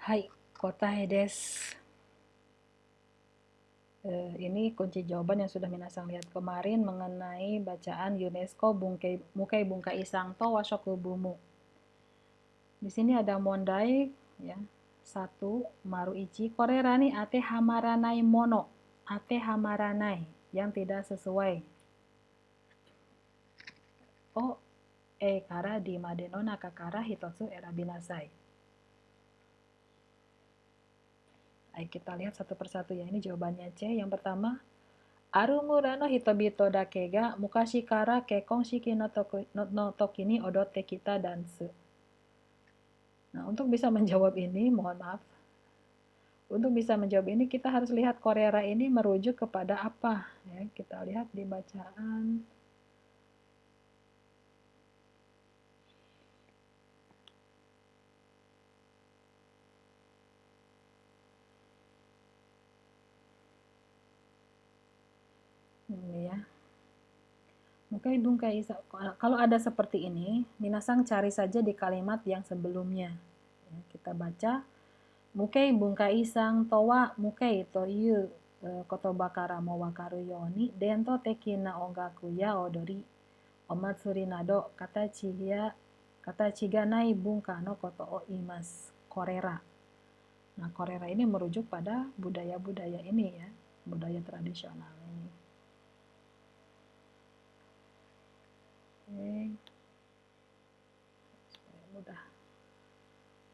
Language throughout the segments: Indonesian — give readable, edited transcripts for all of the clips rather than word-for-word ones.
Hai, kotahe desu. Ini kunci jawaban yang sudah minasang lihat kemarin mengenai bacaan UNESCO Mukai Bunkai Isangto Washoku Bumu. Di sini ada mondai, ya. 1, maru ichi, korera ni ate hamaranai mono. Ate hamaranai, yang tidak sesuai. O kara di madeno nakakara hitotsu erabinasai. Baik, kita lihat satu persatu ya. Ini jawabannya C. Yang pertama, Arumura no hitobito dake ga mukashi kara kekkon shiki no toki ni odotte kita dansu. Nah, untuk bisa menjawab ini, mohon maaf. Untuk bisa menjawab ini, kita harus lihat korera ini merujuk kepada apa. Ya, kita lihat di bacaan. Ini ya. Mukai bunkai isa. Kalau ada seperti ini, minasang cari saja di kalimat yang sebelumnya. Ya, kita baca. Mukai bunkai isang towa mukai to yu kotoba kara mo wakaru yoni dento tekina ongaku ya odori omatsuri nado katachi ga nai bunka no koto o imasu. Korera. Nah, korera ini merujuk pada budaya-budaya ini ya, budaya tradisional ini. Oke. Supaya mudah.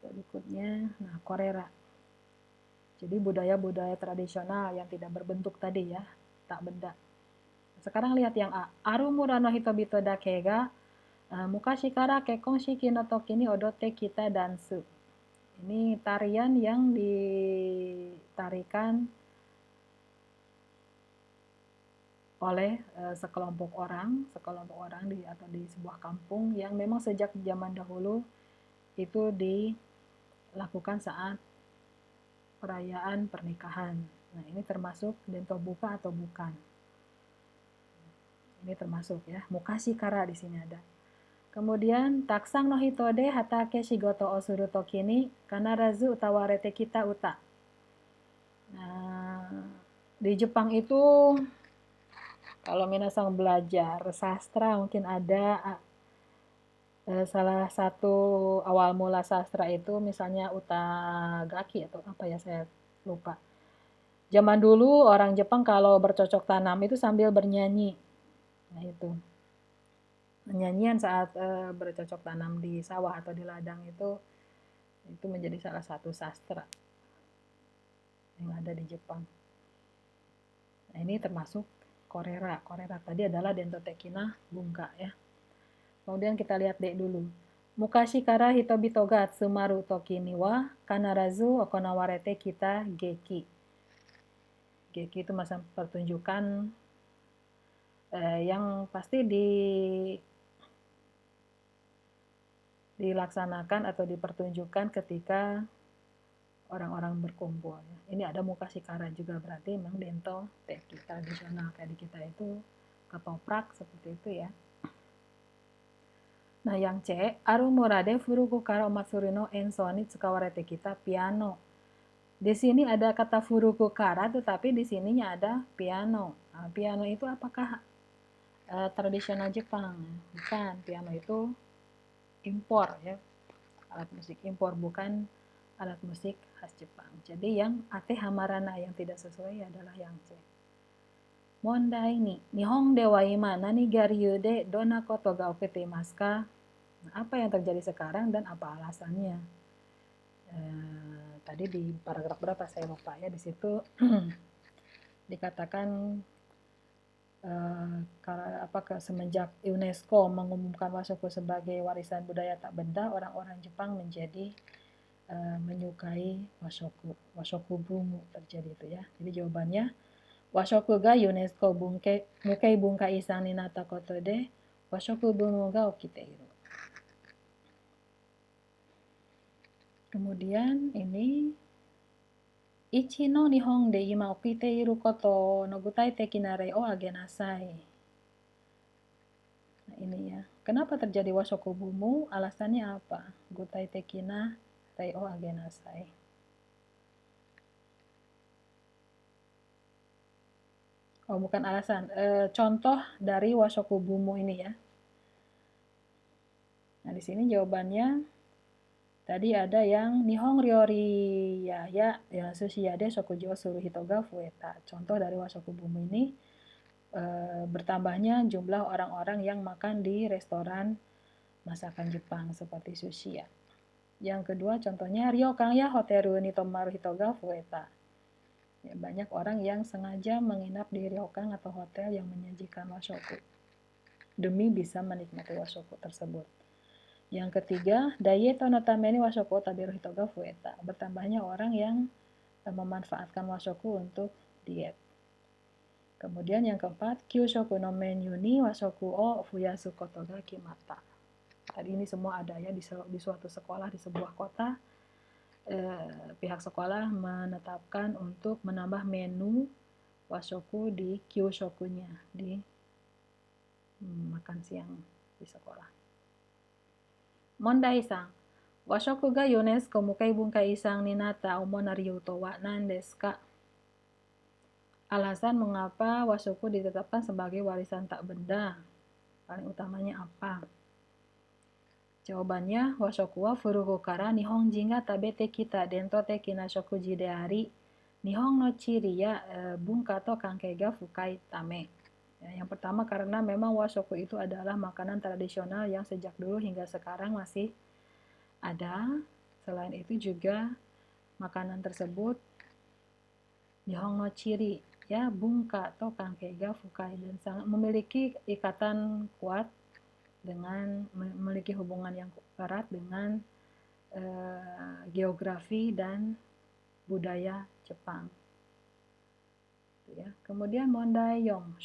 Berikutnya, nah, korera. Jadi budaya-budaya tradisional yang tidak berbentuk tadi ya, tak benda. Sekarang lihat yang A. Arumura no hitobito dake ga mukashi kara kekkon shiki no toki ni odotte kita dansu. Ini tarian yang ditarikan oleh sekelompok orang atau di sebuah kampung yang memang sejak zaman dahulu itu dilakukan saat perayaan pernikahan. Nah, ini termasuk dento buka atau bukan. Ini termasuk ya. Mukashi kara di sini ada. Kemudian taksang no hitode hatake shigoto o suru toki ni kanarazu utawarete kita uta. Nah, di Jepang itu kalau minasang belajar sastra mungkin ada salah satu awal mula sastra itu misalnya utagaki atau apa ya, saya lupa. Zaman dulu orang Jepang kalau bercocok tanam itu sambil bernyanyi. Nah, itu. Nyanyian saat bercocok tanam di sawah atau di ladang itu menjadi salah satu sastra yang ada di Jepang. Nah, ini termasuk korera. Korera tadi adalah dentotekina bunka ya. Kemudian kita lihat D dulu. Mukashi kara hitobito ga tsumaru toki ni wa kanarazu okonawarete kita geki. Geki itu masa pertunjukan yang pasti dilaksanakan atau dipertunjukkan ketika orang-orang berkumpul. Ini ada mukashi kara juga, berarti memang dento teki tradisional kayak di kita itu ketoprak seperti itu ya. Nah, yang C, arumura de furuku kara omatsuri no enso ni tsukawarete kita piano. Di sini ada kata furuku kara, tetapi di sininya ada piano. Nah, piano itu apakah tradisional Jepang? Bukan, piano itu impor ya, alat musik impor, bukan alat musik khas Jepang. Jadi yang ate hamarana, yang tidak sesuai adalah yang C. Mondai ni, Nihon de wa ima nani ga ryu de dona koto ga okitemasu ka? Nah, apa yang terjadi sekarang dan apa alasannya? Tadi di paragraf berapa saya lupa ya, di situ dikatakan semenjak UNESCO mengumumkan Washoku sebagai warisan budaya tak benda, orang-orang Jepang menjadi menyukai Washoku Bumu, terjadi itu ya. Jadi jawabannya Washoku ga UNESCO Mukai Bunkai Isang ni natta koto de Washoku Bumu ga okiteiru. Kemudian ini Ichi no nihon de ima okiteiru koto no gutai teki na rei o agenasai. Nah, ini ya. Kenapa terjadi Washoku Bumu? Alasannya apa? Gutai teki na rei o agenasai. Oh, bukan alasan. Contoh dari washoku bumu ini ya. Nah, di sini jawabannya tadi ada yang Nihong ryori ya sushi ya de shokuji o suru hito ga fueta. Contoh dari washoku bumu ini bertambahnya jumlah orang-orang yang makan di restoran masakan Jepang seperti sushi ya. Yang kedua contohnya ryokan ya hoteru ni tomaru hito ga fueta. Ya, banyak orang yang sengaja menginap di ryokan atau hotel yang menyajikan washoku demi bisa menikmati washoku tersebut. Yang ketiga, daieto no tameni washoku taberu hito ga fueta. Bertambahnya orang yang memanfaatkan washoku untuk diet. Kemudian yang keempat, kyushoku no menu ni washoku o fuyasu koto ga kimata. Tadi ini semua ada ya di suatu sekolah di sebuah kota. Pihak sekolah menetapkan untuk menambah menu washoku di kyushokunya, di makan siang di sekolah. Mondai-san, washoku ga UNESCO mukai bunkai isang ni nata omo na ryu to wa nan desu ka? Alasan mengapa washoku ditetapkan sebagai warisan tak benda. Paling utamanya apa? Jawabannya, washoku wa furugo kara nihonjin ga tabete kita dento teki na shokuji de ari nihon no chiri ya bunka to kankei ga fukai tame. Ya, yang pertama karena memang washoku itu adalah makanan tradisional yang sejak dulu hingga sekarang masih ada. Selain itu juga makanan tersebut nihon no chiri ya bunka atau kankei ga fukai dan sangat memiliki ikatan kuat dengan memiliki hubungan yang erat dengan geografi dan budaya Jepang. Ya. Kemudian mondai yong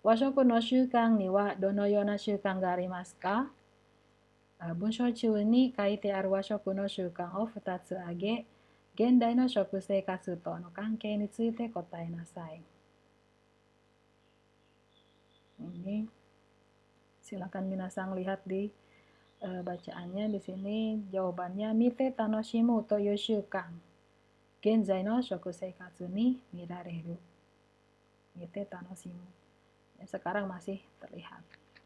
washoku no shukan ni wa dono yona shukan ga arimasu ka? Bunsho chū ni kaite aru washoku no shukan o 2つ挙げ、現代の食生活との関係について答えなさい。Ini silakan minasang lihat di bacaannya di sini jawabannya mite tanoshimu to yu shukan. Genzai no shoku seikatsu ni mirareru. Mite tanoshimu. Ya, sekarang masih terlihat.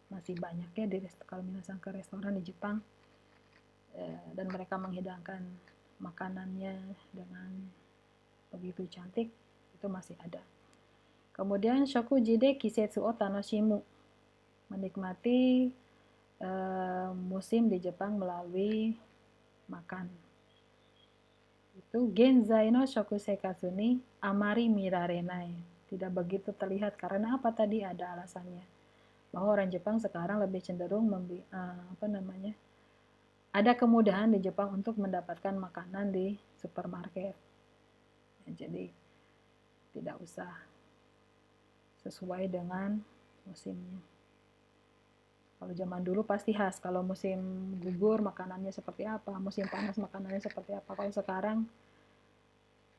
Masih banyak ya kalau minasang ke restoran di Jepang dan mereka menghidangkan makanannya dengan begitu cantik, itu masih ada. Kemudian shokuji de kisetsu o tanoshimu. Menikmati musim di Jepang melalui makan. Itu genzai no shoku seikatsu ni amari mirarenai. Tidak begitu terlihat karena apa tadi ada alasannya. Bahwa orang Jepang sekarang lebih cenderung ada kemudahan di Jepang untuk mendapatkan makanan di supermarket. Ya, jadi tidak usah sesuai dengan musimnya. Kalau zaman dulu pasti khas, kalau musim gugur makanannya seperti apa, musim panas makanannya seperti apa. Kalau sekarang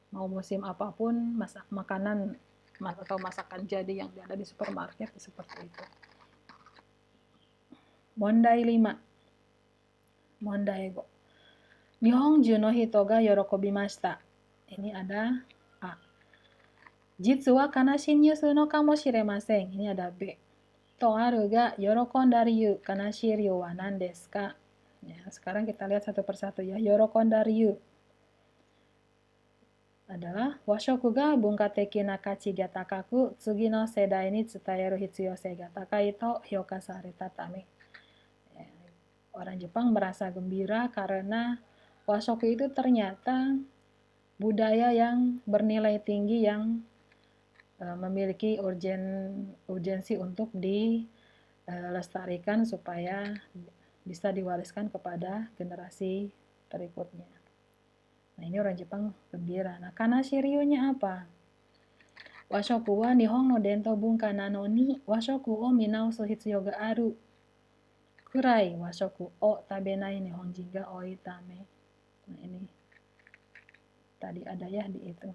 mau musim apapun makanan atau masakan jadi yang ada di supermarket seperti itu. Mondai 5. Mondai go. Nihonju no hito ga yorokobimashita. Ini ada A. Jitsu wa kanashii nyusu no kamoshiremasen. Ini ada B. To aru ga yorokonda ryu kanashii ryu wa nan desu ka? Ya, sekarang kita lihat satu persatu ya. Yorokonda ryu adalah washoku ga bunkateki na kachi ga takaku tsugi no sedai ni tsutaeru hitsuyosei ga takai to hyoka sareta tame. Orang Jepang merasa gembira karena washoku itu ternyata budaya yang bernilai tinggi yang memiliki urgensi untuk dilestarikan supaya bisa diwariskan kepada generasi berikutnya. Nah, ini orang Jepang gembira. Nah, kanashi ryu-nya apa? Washoku wa nihon no dento bunka nano ni washoku o minaosu hitsuyo ga aru. Kurai washoku o tabenai nihonjin ga oi tame. Nah, ini tadi ada ya di itu.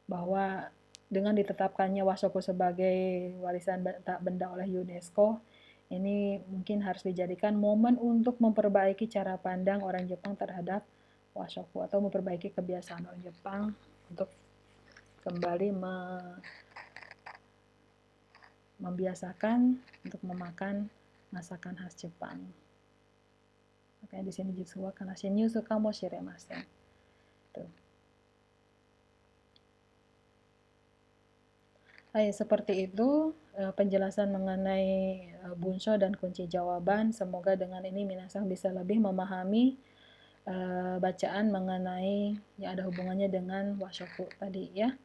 Bahwa dengan ditetapkannya washoku sebagai warisan tak benda oleh UNESCO, ini mungkin harus dijadikan momen untuk memperbaiki cara pandang orang Jepang terhadap washoku atau memperbaiki kebiasaan orang Jepang untuk kembali membiasakan untuk memakan masakan khas Jepang. Makanya di sini jutsu wa kanashinyu ka mo shiremasen. Tuh. Seperti itu penjelasan mengenai bunsho dan kunci jawaban. Semoga dengan ini minasang bisa lebih memahami bacaan mengenai yang ada hubungannya dengan washoku tadi ya.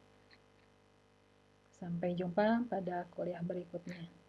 Sampai jumpa pada kuliah berikutnya.